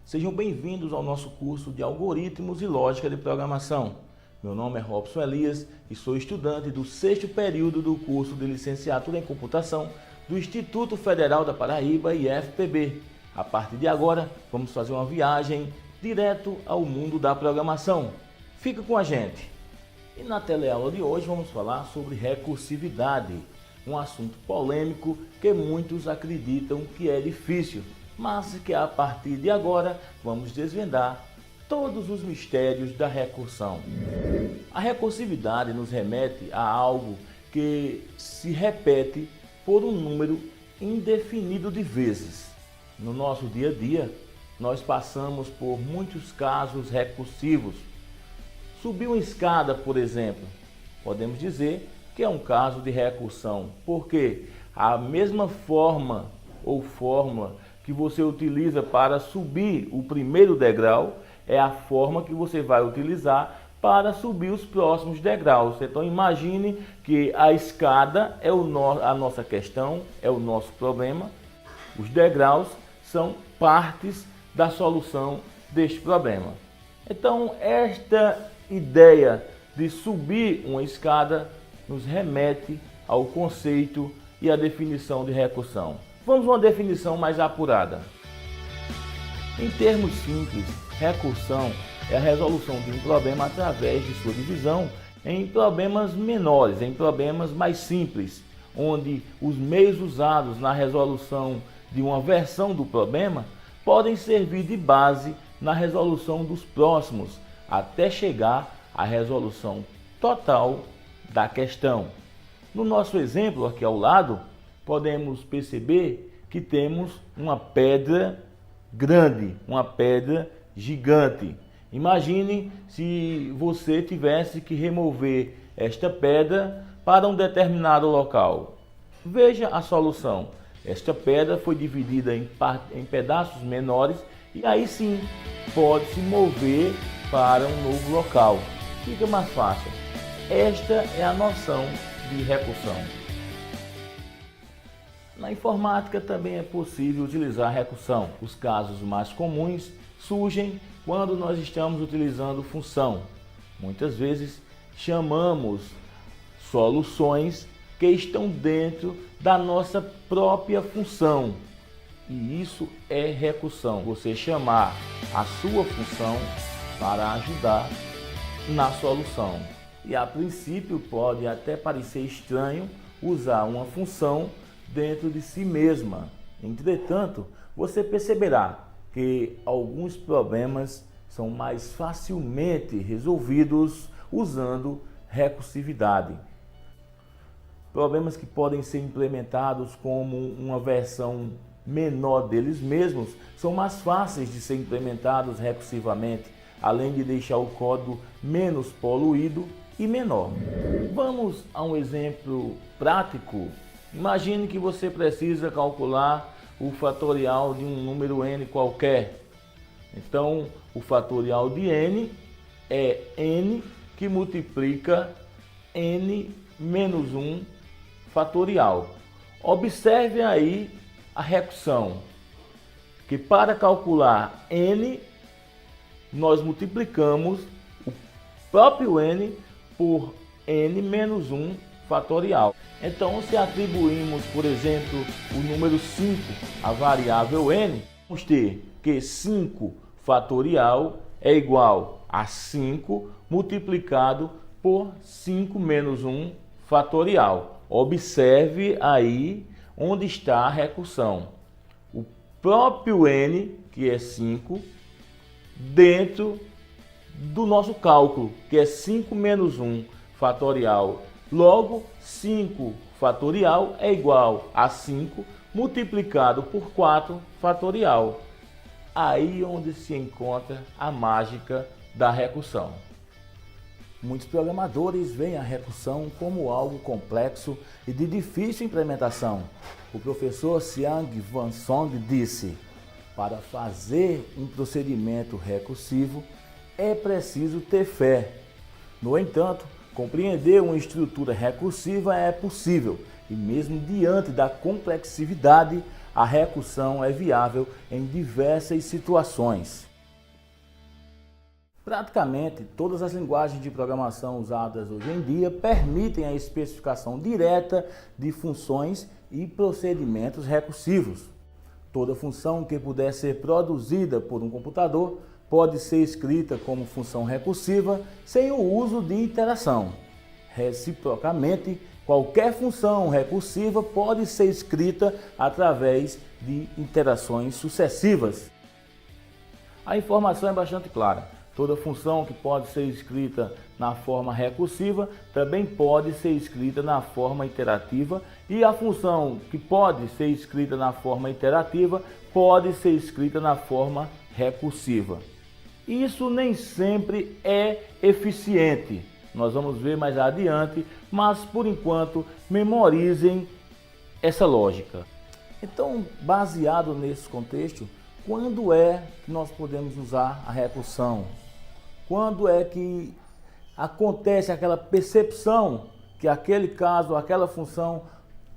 Sejam bem-vindos ao nosso curso de Algoritmos e Lógica de Programação. Meu nome é Robson Elias e sou estudante do 6º período do curso de Licenciatura em Computação do Instituto Federal da Paraíba, IFPB. A partir de agora, vamos fazer uma viagem direto ao mundo da programação. Fica com a gente! E na teleaula de hoje vamos falar sobre recursividade, um assunto polêmico que muitos acreditam que é difícil, mas que a partir de agora vamos desvendar todos os mistérios da recursão. A recursividade nos remete a algo que se repete por um número indefinido de vezes. No nosso dia a dia, nós passamos por muitos casos recursivos. Subir uma escada, por exemplo, podemos dizer que é um caso de recursão, porque a mesma forma ou fórmula que você utiliza para subir o primeiro degrau é a forma que você vai utilizar para subir os próximos degraus. Então imagine que a escada é a nossa questão, é o nosso problema. Os degraus são partes da solução deste problema. Então esta ideia de subir uma escada nos remete ao conceito e à definição de recursão. Vamos a uma definição mais apurada. Em termos simples, recursão é a resolução de um problema através de sua divisão em problemas menores, em problemas mais simples, onde os meios usados na resolução de uma versão do problema podem servir de base na resolução dos próximos, até chegar à resolução total da questão. No nosso exemplo aqui ao lado, podemos perceber que temos uma pedra grande, uma pedra gigante. Imagine se você tivesse que remover esta pedra para um determinado local. Veja a solução. Esta pedra foi dividida em pedaços menores e aí sim pode se mover para um novo local. Fica mais fácil. Esta é a noção de recursão. Na informática também é possível utilizar recursão. Os casos mais comuns surgem quando nós estamos utilizando função. Muitas vezes chamamos soluções que estão dentro da nossa própria função. E isso é recursão. Você chamar a sua função para ajudar na solução. E a princípio pode até parecer estranho usar uma função dentro de si mesma. Entretanto, você perceberá que alguns problemas são mais facilmente resolvidos usando recursividade. Problemas que podem ser implementados como uma versão menor deles mesmos são mais fáceis de ser implementados recursivamente, além de deixar o código menos poluído e menor. Vamos a um exemplo prático. Imagine que você precisa calcular o fatorial de um número n qualquer. Então, o fatorial de n é n que multiplica n menos 1 fatorial. Observe aí a recursão, que para calcular n, nós multiplicamos o próprio n por n menos 1 fatorial. Então, se atribuímos, por exemplo, o número 5 à variável n, vamos ter que 5 fatorial é igual a 5 multiplicado por 5 menos 1 fatorial. Observe aí onde está a recursão. O próprio n, que é 5, dentro do nosso cálculo, que é 5 menos 1 fatorial. Logo, 5 fatorial é igual a 5 multiplicado por 4 fatorial. Aí onde se encontra a mágica da recursão. Muitos programadores veem a recursão como algo complexo e de difícil implementação. O professor Siang Van Song disse: para fazer um procedimento recursivo é preciso ter fé. No entanto, compreender uma estrutura recursiva é possível e mesmo diante da complexidade, a recursão é viável em diversas situações. Praticamente todas as linguagens de programação usadas hoje em dia permitem a especificação direta de funções e procedimentos recursivos. Toda função que puder ser produzida por um computador pode ser escrita como função recursiva sem o uso de iteração. Reciprocamente, qualquer função recursiva pode ser escrita através de iterações sucessivas. A informação é bastante clara. Toda função que pode ser escrita na forma recursiva também pode ser escrita na forma iterativa, e a função que pode ser escrita na forma iterativa pode ser escrita na forma recursiva. Isso nem sempre é eficiente. Nós vamos ver mais adiante, mas por enquanto memorizem essa lógica. Então, baseado nesse contexto, quando é que nós podemos usar a recursão? Quando é que acontece aquela percepção que aquele caso, aquela função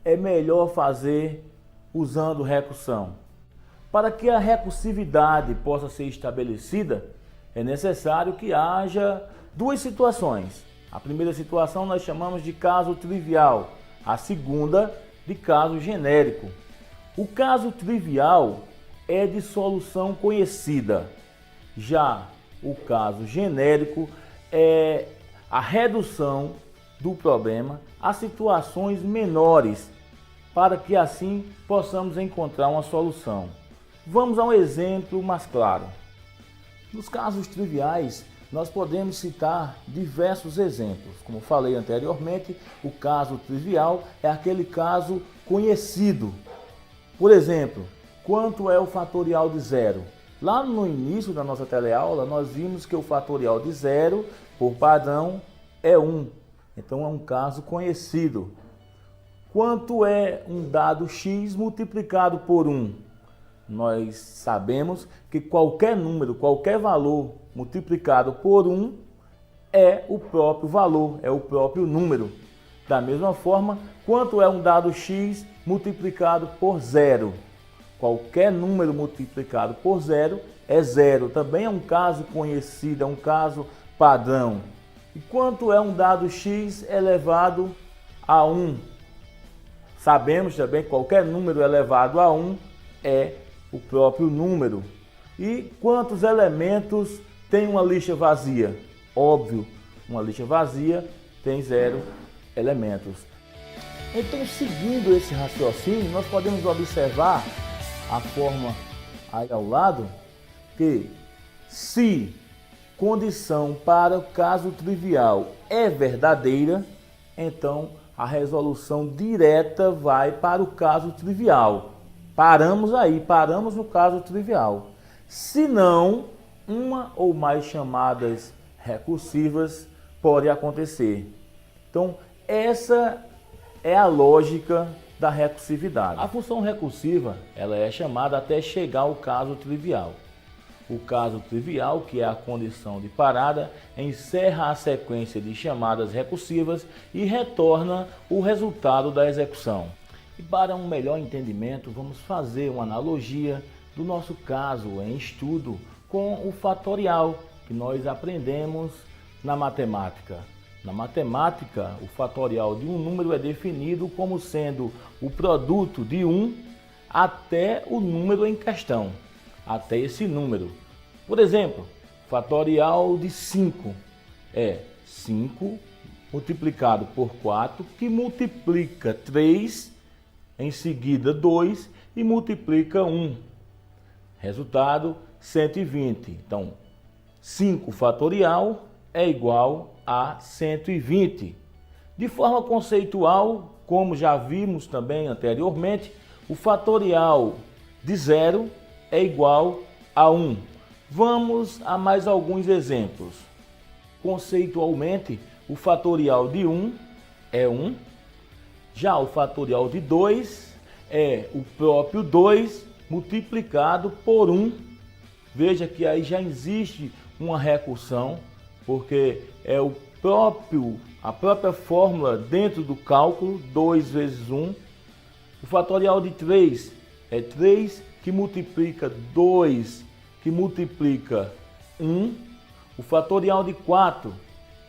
é melhor fazer usando recursão? Para que a recursividade possa ser estabelecida, é necessário que haja duas situações. A primeira situação nós chamamos de caso trivial, a segunda de caso genérico. O caso trivial é de solução conhecida. Já o caso genérico é a redução do problema a situações menores, para que assim possamos encontrar uma solução. Vamos a um exemplo mais claro. Nos casos triviais, nós podemos citar diversos exemplos. Como falei anteriormente, o caso trivial é aquele caso conhecido. Por exemplo, quanto é o fatorial de zero? Lá no início da nossa teleaula, nós vimos que o fatorial de zero, por padrão, é 1. Então, é um caso conhecido. Quanto é um dado x multiplicado por 1? Nós sabemos que qualquer número, qualquer valor multiplicado por 1 é o próprio valor, é o próprio número. Da mesma forma, quanto é um dado x multiplicado por 0? Qualquer número multiplicado por 0 é 0. Também é um caso conhecido, é um caso padrão. E quanto é um dado x elevado a 1? Sabemos também que qualquer número elevado a 1 é o próprio número. E quantos elementos tem uma lista vazia? Óbvio, uma lista vazia tem 0 elementos. Então, seguindo esse raciocínio, nós podemos observar a forma aí ao lado, que se condição para o caso trivial é verdadeira, então a resolução direta vai para o caso trivial. Paramos aí, paramos no caso trivial. Se não, uma ou mais chamadas recursivas pode acontecer. Então, essa é a lógica da recursividade. A função recursiva, ela é chamada até chegar ao caso trivial. O caso trivial, que é a condição de parada, encerra a sequência de chamadas recursivas e retorna o resultado da execução. E para um melhor entendimento, vamos fazer uma analogia do nosso caso em estudo com o fatorial que nós aprendemos na matemática. Na matemática, o fatorial de um número é definido como sendo o produto de 1 até o número em questão, até esse número. Por exemplo, fatorial de 5 é 5 multiplicado por 4, que multiplica 3, em seguida 2 e multiplica 1. Resultado, 120. Então, 5 fatorial é igual a 120. De forma conceitual, como já vimos também anteriormente, o fatorial de 0 é igual a 1. Vamos a mais alguns exemplos. Conceitualmente, o fatorial de 1 é 1. Já o fatorial de 2 é o próprio 2 multiplicado por 1. Veja que aí já existe uma recursão, porque é a própria fórmula dentro do cálculo, 2 vezes 1. O fatorial de 3 é 3 que multiplica 2 que multiplica 1. O fatorial de 4,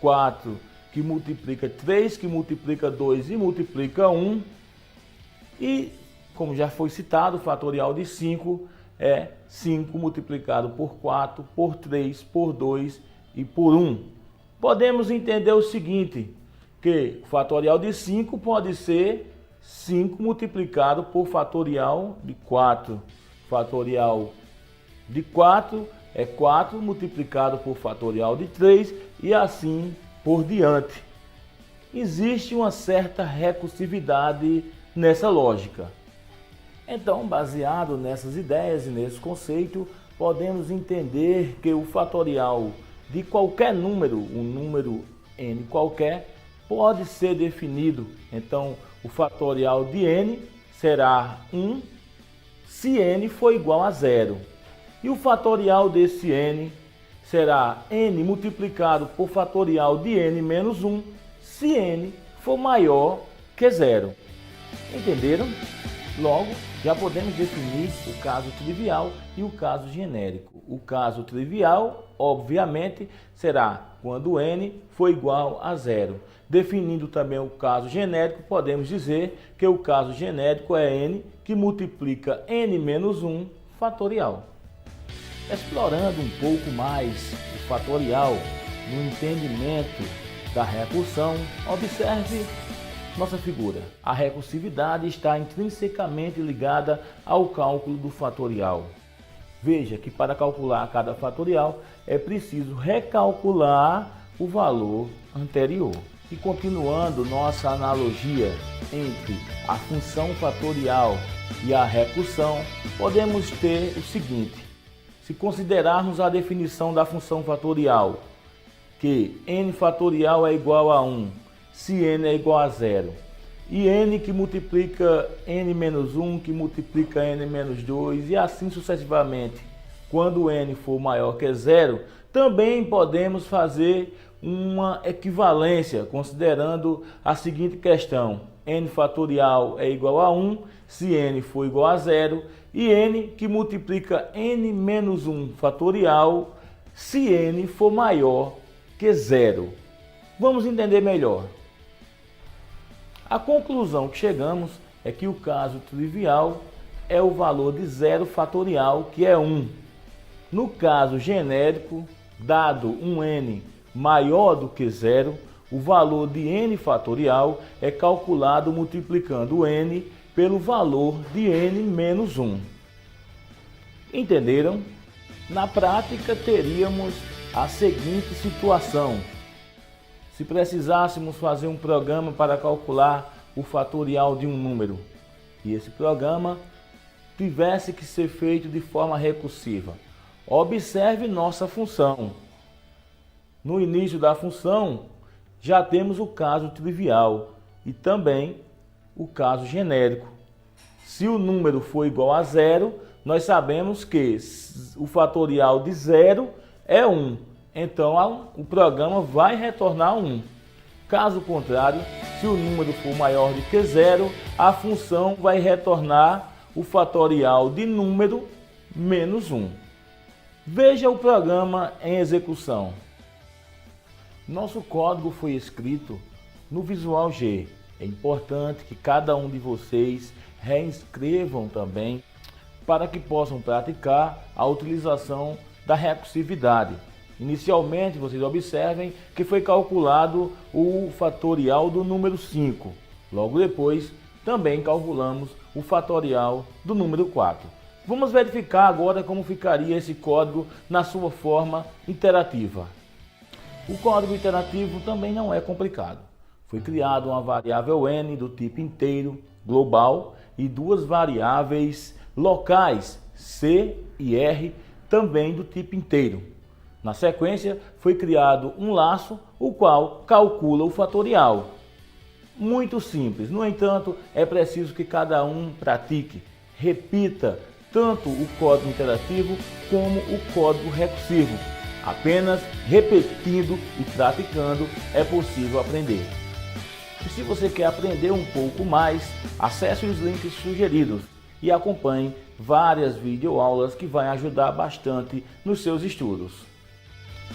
4 que multiplica 3 que multiplica 2 e multiplica 1. E, como já foi citado, o fatorial de 5 é 5 multiplicado por 4, por 3, por 2 e por 1. Podemos entender o seguinte, que o fatorial de 5 pode ser 5 multiplicado por fatorial de 4. Fatorial de 4 é 4 multiplicado por fatorial de 3 e assim por diante. Existe uma certa recursividade nessa lógica. Então, baseado nessas ideias e nesse conceito, podemos entender que o fatorial de qualquer número, um número n qualquer, pode ser definido. Então, o fatorial de n será 1 se n for igual a 0. E o fatorial desse n será n multiplicado por fatorial de n menos 1 se n for maior que 0. Entenderam? Logo, já podemos definir o caso trivial e o caso genérico. O caso trivial, obviamente, será quando n for igual a 0. Definindo também o caso genérico, podemos dizer que o caso genérico é n que multiplica n menos 1 fatorial. Explorando um pouco mais o fatorial no entendimento da recursão, observe nossa figura. A recursividade está intrinsecamente ligada ao cálculo do fatorial. Veja que para calcular cada fatorial é preciso recalcular o valor anterior. E continuando nossa analogia entre a função fatorial e a recursão, podemos ter o seguinte: se considerarmos a definição da função fatorial, que n fatorial é igual a 1, se n é igual a 0, e n que multiplica n menos 1, que multiplica n menos 2, e assim sucessivamente, quando n for maior que 0, também podemos fazer uma equivalência, considerando a seguinte questão: n fatorial é igual a 1, se n for igual a 0, e n que multiplica n menos 1 fatorial, se n for maior que 0. Vamos entender melhor. A conclusão que chegamos é que o caso trivial é o valor de 0 fatorial, que é 1. No caso genérico, dado um n maior do que 0, o valor de n fatorial é calculado multiplicando n pelo valor de n menos 1. Entenderam? Na prática, teríamos a seguinte situação. Se precisássemos fazer um programa para calcular o fatorial de um número, e esse programa tivesse que ser feito de forma recursiva, observe nossa função. No início da função, já temos o caso trivial e também o caso genérico. Se o número for igual a 0, nós sabemos que o fatorial de 0 é 1. Então, o programa vai retornar 1. Caso contrário, se o número for maior do que 0, a função vai retornar o fatorial de número menos 1. Veja o programa em execução. Nosso código foi escrito no Visual G. É importante que cada um de vocês reinscrevam também para que possam praticar a utilização da recursividade. Inicialmente, vocês observem que foi calculado o fatorial do número 5. Logo depois, também calculamos o fatorial do número 4. Vamos verificar agora como ficaria esse código na sua forma interativa. O código interativo também não é complicado. Foi criada uma variável n do tipo inteiro, global, e duas variáveis locais, c e r, também do tipo inteiro. Na sequência, foi criado um laço, o qual calcula o fatorial. Muito simples, no entanto, é preciso que cada um pratique, repita tanto o código interativo como o código recursivo. Apenas repetindo e praticando é possível aprender. E se você quer aprender um pouco mais, acesse os links sugeridos. e acompanhe várias videoaulas que vai ajudar bastante nos seus estudos.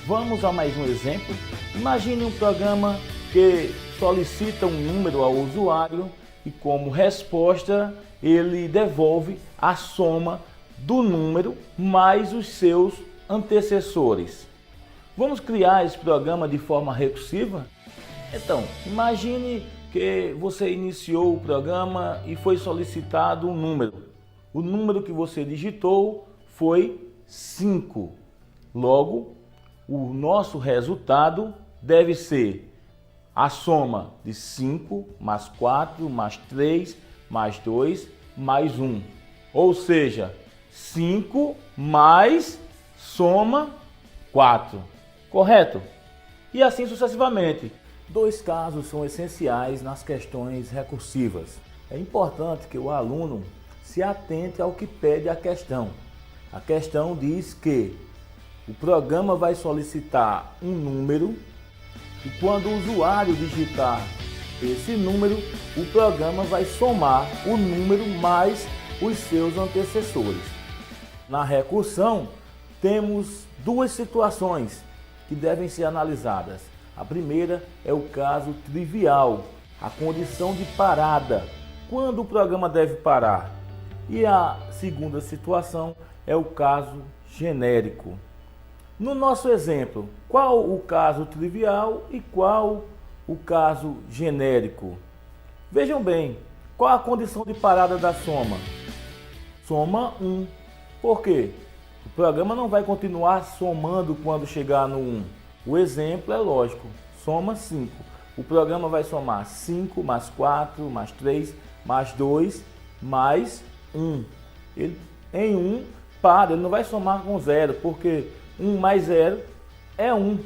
Vamos a mais um exemplo. Imagine um programa que solicita um número ao usuário e como resposta ele devolve a soma do número mais os seus antecessores. Vamos criar esse programa de forma recursiva? Então, imagine que você iniciou o programa e foi solicitado um número. O número que você digitou foi 5. Logo, o nosso resultado deve ser a soma de 5 mais 4 mais 3 mais 2 mais 1. Ou seja, 5 mais soma 4. Correto? E assim sucessivamente. Dois casos são essenciais nas questões recursivas. É importante que o aluno se atente ao que pede a questão. A questão diz que o programa vai solicitar um número e quando o usuário digitar esse número, o programa vai somar o número mais os seus antecessores. Na recursão, temos duas situações que devem ser analisadas. A primeira é o caso trivial, a condição de parada, quando o programa deve parar. E a segunda situação é o caso genérico. No nosso exemplo, qual o caso trivial e qual o caso genérico? Vejam bem, qual a condição de parada da soma? Soma 1. Por quê? O programa não vai continuar somando quando chegar no 1. O exemplo é lógico, soma 5. O programa vai somar 5 mais 4 mais 3 mais 2 mais 1. Ele, em 1 para, ele não vai somar com 0, porque 1 mais 0 é 1.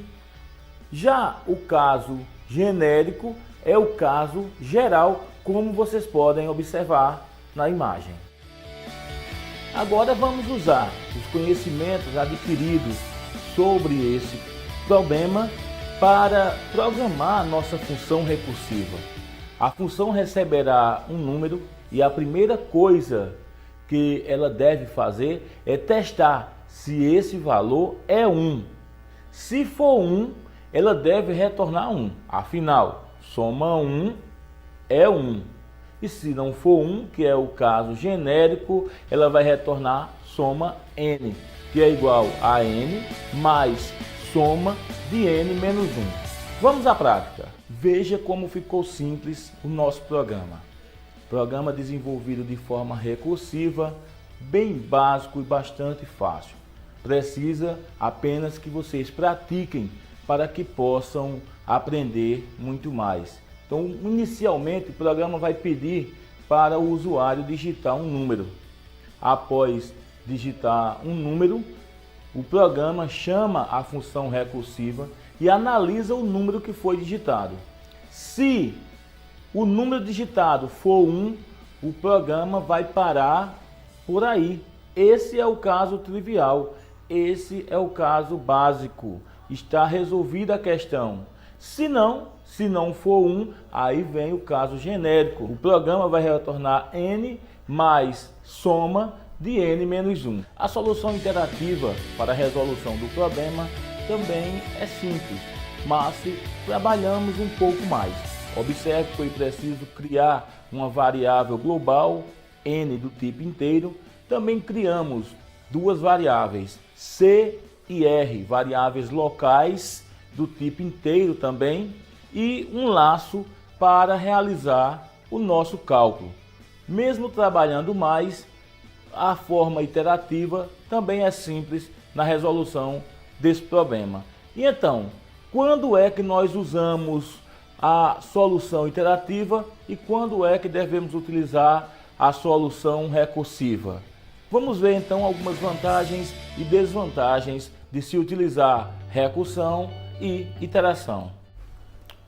Já o caso genérico é o caso geral, como vocês podem observar na imagem. Agora vamos usar os conhecimentos adquiridos sobre esse problema para programar nossa função recursiva. A função receberá um número e a primeira coisa que ela deve fazer é testar se esse valor é 1. Se for 1, ela deve retornar 1. Afinal, soma 1 é 1. E se não for 1, que é o caso genérico, ela vai retornar soma n, que é igual a n mais soma de n menos 1. Vamos à prática. Veja como ficou simples o nosso programa. Programa desenvolvido de forma recursiva, bem básico e bastante fácil. Precisa apenas que vocês pratiquem para que possam aprender muito mais. Então, inicialmente, o programa vai pedir para o usuário digitar um número. Após digitar um número, o programa chama a função recursiva e analisa o número que foi digitado. Se o número digitado for 1, o programa vai parar por aí. Esse é o caso trivial, esse é o caso básico. Está resolvida a questão. Se não for 1, aí vem o caso genérico. O programa vai retornar n mais soma de n menos 1. A solução interativa para a resolução do problema também é simples, mas trabalhamos um pouco mais. Observe que foi preciso criar uma variável global, n do tipo inteiro. Também criamos duas variáveis, c e r, variáveis locais do tipo inteiro também, e um laço para realizar o nosso cálculo. Mesmo trabalhando mais, a forma iterativa também é simples na resolução desse problema. E então, quando é que nós usamos a solução iterativa e quando é que devemos utilizar a solução recursiva? Vamos ver então algumas vantagens e desvantagens de se utilizar recursão e iteração.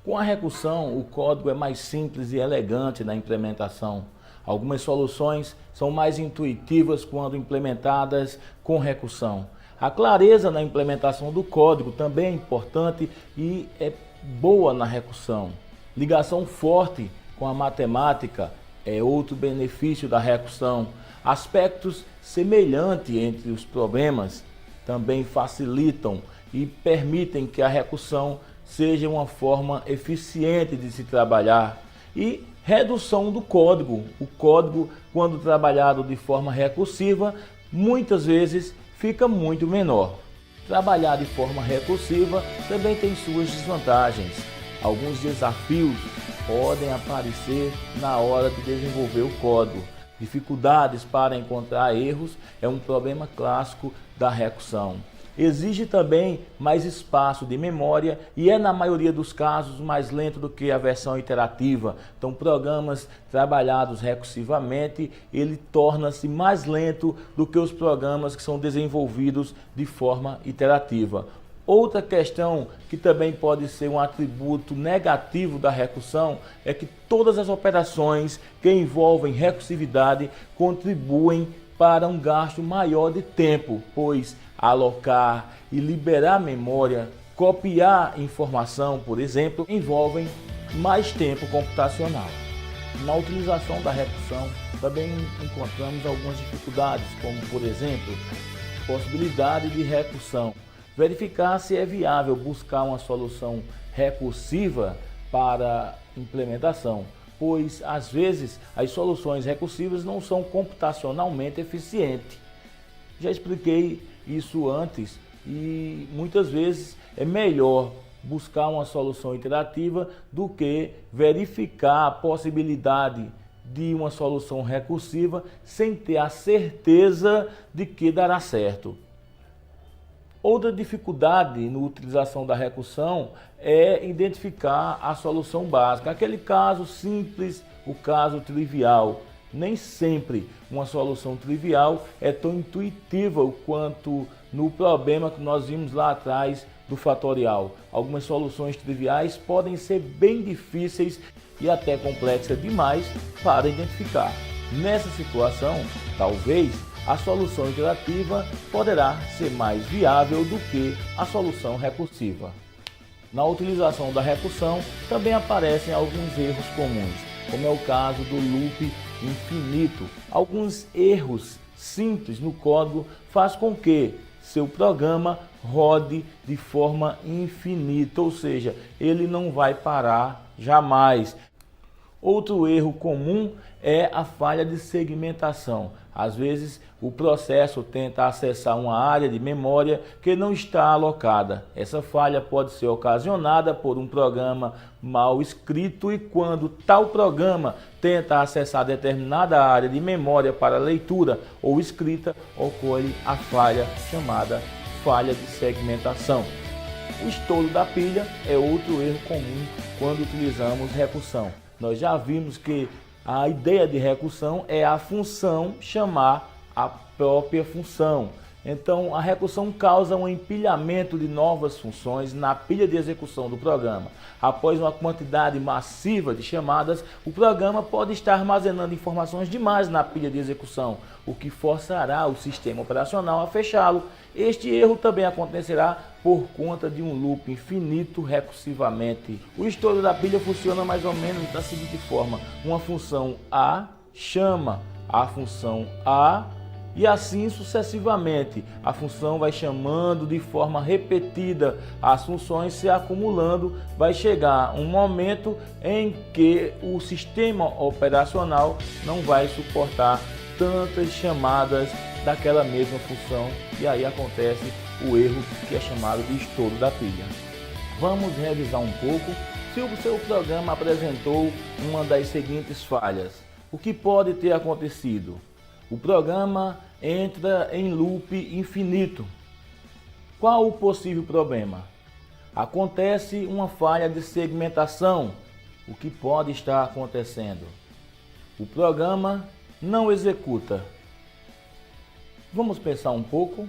Com a recursão, o código é mais simples e elegante na implementação. Algumas soluções são mais intuitivas quando implementadas com recursão. A clareza na implementação do código também é importante e é boa na recursão. Ligação forte com a matemática é outro benefício da recursão. Aspectos semelhantes entre os problemas também facilitam e permitem que a recursão seja uma forma eficiente de se trabalhar. E redução do código. O código, quando trabalhado de forma recursiva, muitas vezes fica muito menor. Trabalhar de forma recursiva também tem suas desvantagens. Alguns desafios podem aparecer na hora de desenvolver o código. Dificuldades para encontrar erros é um problema clássico da recursão. Exige também mais espaço de memória e é, na maioria dos casos, mais lento do que a versão iterativa. Então, programas trabalhados recursivamente, ele torna-se mais lento do que os programas que são desenvolvidos de forma iterativa. Outra questão que também pode ser um atributo negativo da recursão é que todas as operações que envolvem recursividade contribuem para um gasto maior de tempo, pois alocar e liberar memória, copiar informação, por exemplo, envolvem mais tempo computacional. Na utilização da recursão também encontramos algumas dificuldades, como por exemplo, possibilidade de recursão. Verificar se é viável buscar uma solução recursiva para implementação, pois às vezes as soluções recursivas não são computacionalmente eficientes. Já expliquei isso antes e muitas vezes é melhor buscar uma solução iterativa do que verificar a possibilidade de uma solução recursiva sem ter a certeza de que dará certo. Outra dificuldade na utilização da recursão é identificar a solução básica, aquele caso simples, o caso trivial. Nem sempre uma solução trivial é tão intuitiva quanto no problema que nós vimos lá atrás do fatorial. Algumas soluções triviais podem ser bem difíceis e até complexas demais para identificar. Nessa situação, talvez a solução iterativa poderá ser mais viável do que a solução recursiva. Na utilização da recursão também aparecem alguns erros comuns, como é o caso do loop infinito. Alguns erros simples no código faz com que seu programa rode de forma infinita, ou seja, ele não vai parar jamais. Outro erro comum é a falha de segmentação. Às vezes, o processo tenta acessar uma área de memória que não está alocada. Essa falha pode ser ocasionada por um programa mal escrito e quando tal programa tenta acessar determinada área de memória para leitura ou escrita, ocorre a falha chamada falha de segmentação. O estouro da pilha é outro erro comum quando utilizamos recursão. Nós já vimos que a ideia de recursão é a função chamar a própria função. Então, a recursão causa um empilhamento de novas funções na pilha de execução do programa. Após uma quantidade massiva de chamadas, o programa pode estar armazenando informações demais na pilha de execução, o que forçará o sistema operacional a fechá-lo. Este erro também acontecerá por conta de um loop infinito recursivamente. O estouro da pilha funciona mais ou menos da seguinte forma: uma função A chama a função A e assim sucessivamente. A função vai chamando de forma repetida, as funções se acumulando, vai chegar um momento em que o sistema operacional não vai suportar tantas chamadas daquela mesma função e aí acontece o erro que é chamado de estouro da pilha. Vamos revisar um pouco. Se o seu programa apresentou uma das seguintes falhas, o que pode ter acontecido? O programa entra em loop infinito. Qual o possível problema? Acontece uma falha de segmentação. O que pode estar acontecendo? O programa não executa. Vamos pensar um pouco?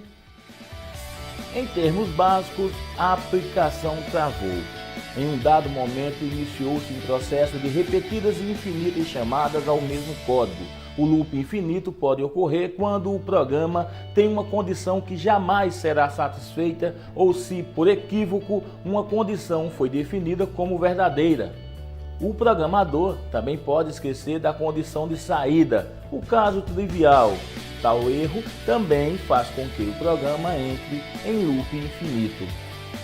Em termos básicos, a aplicação travou. Em um dado momento, iniciou-se um processo de repetidas e infinitas chamadas ao mesmo código. O loop infinito pode ocorrer quando o programa tem uma condição que jamais será satisfeita ou se, por equívoco, uma condição foi definida como verdadeira. O programador também pode esquecer da condição de saída, o caso trivial. Tal erro também faz com que o programa entre em loop infinito.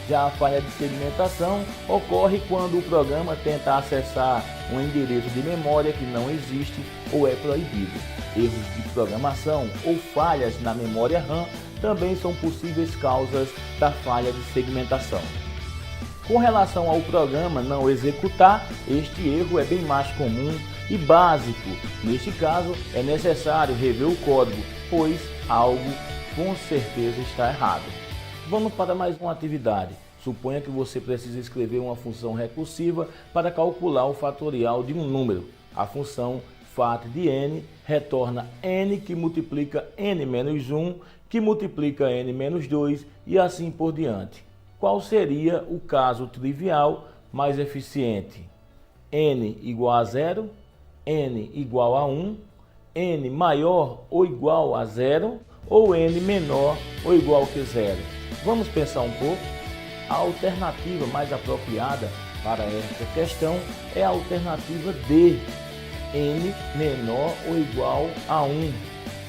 Já a falha de segmentação ocorre quando o programa tenta acessar um endereço de memória que não existe ou é proibido. Erros de programação ou falhas na memória RAM também são possíveis causas da falha de segmentação. Com relação ao programa não executar, este erro é bem mais comum e básico. Neste caso, é necessário rever o código, pois algo com certeza está errado. Vamos para mais uma atividade. Suponha que você precisa escrever uma função recursiva para calcular o fatorial de um número. A função fat de n retorna n que multiplica n menos 1, que multiplica n menos 2 e assim por diante. Qual seria o caso trivial mais eficiente? N igual a 0, n igual a 1, n maior ou igual a 0 ou n menor ou igual que 0? Vamos pensar um pouco? A alternativa mais apropriada para esta questão é a alternativa D, n menor ou igual a 1.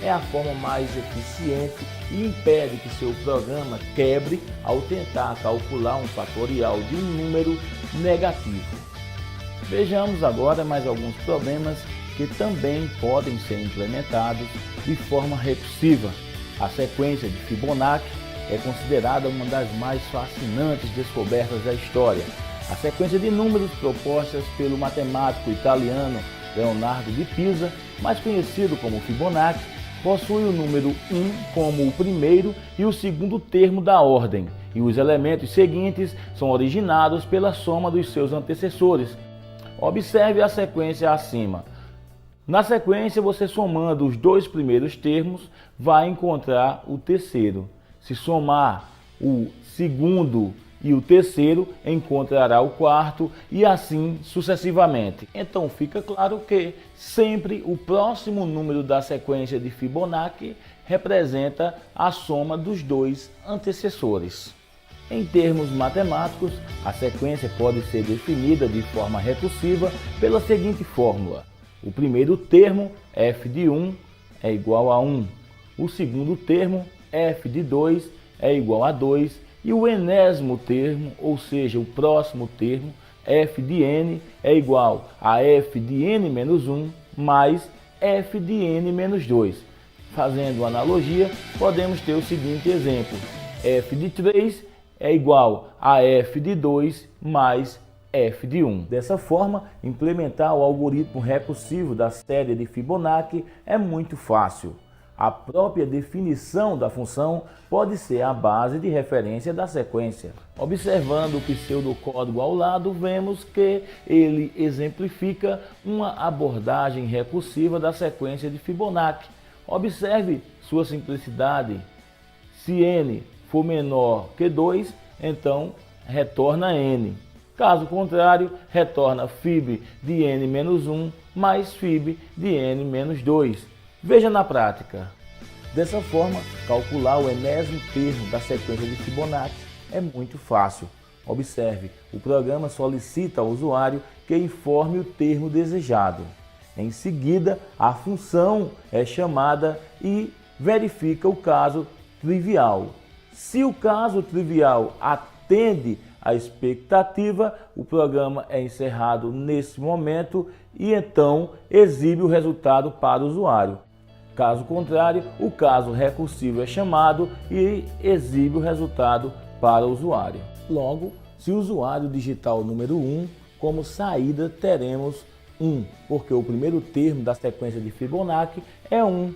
É a forma mais eficiente e impede que seu programa quebre ao tentar calcular um fatorial de um número negativo. Vejamos agora mais alguns problemas que também podem ser implementados de forma recursiva. A sequência de Fibonacci é considerada uma das mais fascinantes descobertas da história. A sequência de números propostas pelo matemático italiano Leonardo de Pisa, mais conhecido como Fibonacci, possui o número 1 como o primeiro e o segundo termo da ordem, e os elementos seguintes são originados pela soma dos seus antecessores. Observe a sequência acima. Na sequência, você somando os dois primeiros termos, vai encontrar o terceiro. Se somar o segundo e o terceiro, encontrará o quarto e assim sucessivamente. Então fica claro que sempre o próximo número da sequência de Fibonacci representa a soma dos dois antecessores. Em termos matemáticos, a sequência pode ser definida de forma recursiva pela seguinte fórmula. O primeiro termo, f de 1, é igual a 1. O segundo termo, f de 2, é igual a 2. E o enésimo termo, ou seja, o próximo termo, f de n, é igual a f de n menos 1 mais f de n menos 2. Fazendo analogia, podemos ter o seguinte exemplo. F de 3 é igual a f de 2 mais f de 1. Dessa forma, implementar o algoritmo recursivo da série de Fibonacci é muito fácil. A própria definição da função pode ser a base de referência da sequência. Observando o pseudocódigo ao lado, vemos que ele exemplifica uma abordagem recursiva da sequência de Fibonacci. Observe sua simplicidade. Se n for menor que 2, então retorna n. Caso contrário, retorna fib de n menos 1 mais fib de n menos 2. Veja na prática. Dessa forma, calcular o enésimo termo da sequência de Fibonacci é muito fácil. Observe, o programa solicita ao usuário que informe o termo desejado. Em seguida, a função é chamada e verifica o caso trivial. Se o caso trivial atende à expectativa, o programa é encerrado nesse momento e então exibe o resultado para o usuário. Caso contrário, o caso recursivo é chamado e exibe o resultado para o usuário. Logo, se o usuário digitar o número 1, como saída teremos 1, porque o primeiro termo da sequência de Fibonacci é 1.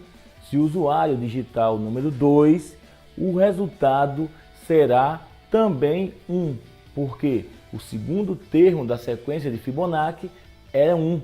Se o usuário digitar o número 2, o resultado será também 1, porque o segundo termo da sequência de Fibonacci é 1.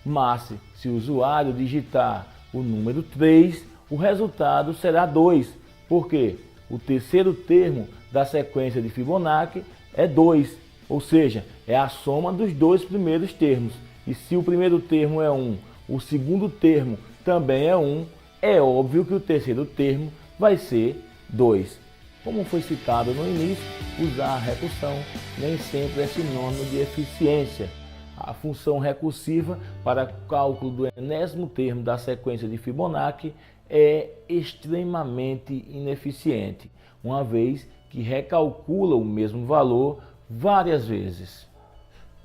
Mas se o usuário digitar o número 3, o resultado será 2, porque o terceiro termo da sequência de Fibonacci é 2, ou seja, é a soma dos dois primeiros termos. E se o primeiro termo é 1, o segundo termo também é 1, é óbvio que o terceiro termo vai ser 2. Como foi citado no início, usar a recursão nem sempre é sinônimo de eficiência. A função recursiva para cálculo do enésimo termo da sequência de Fibonacci é extremamente ineficiente, uma vez que recalcula o mesmo valor várias vezes.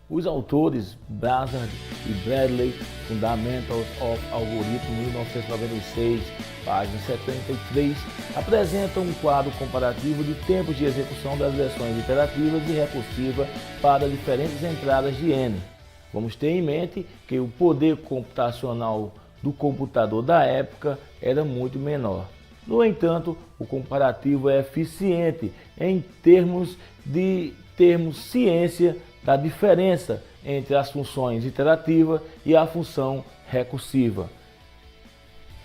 Os autores Brassard e Bradley, Fundamentals of Algorithm, 1996, página 73, apresentam um quadro comparativo de tempos de execução das versões iterativas e recursiva para diferentes entradas de N. Vamos ter em mente que o poder computacional do computador da época era muito menor. No entanto, o comparativo é eficiente em termos ciência da diferença entre as funções iterativa e a função recursiva.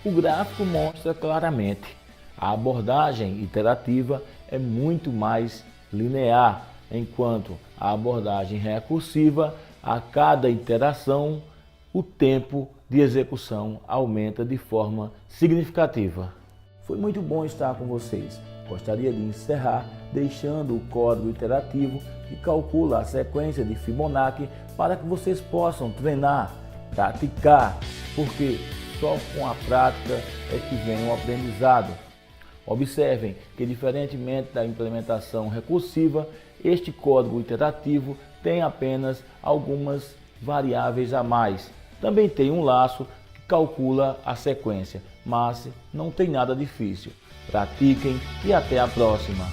O gráfico mostra claramente: a abordagem iterativa é muito mais linear, enquanto a abordagem recursiva, a cada iteração, o tempo de execução aumenta de forma significativa. Foi muito bom estar com vocês. Gostaria de encerrar deixando o código iterativo que calcula a sequência de Fibonacci para que vocês possam treinar, praticar, porque só com a prática é que vem o aprendizado. Observem que, diferentemente da implementação recursiva, este código iterativo tem apenas algumas variáveis a mais. Também tem um laço que calcula a sequência, mas não tem nada difícil. Pratiquem e até a próxima!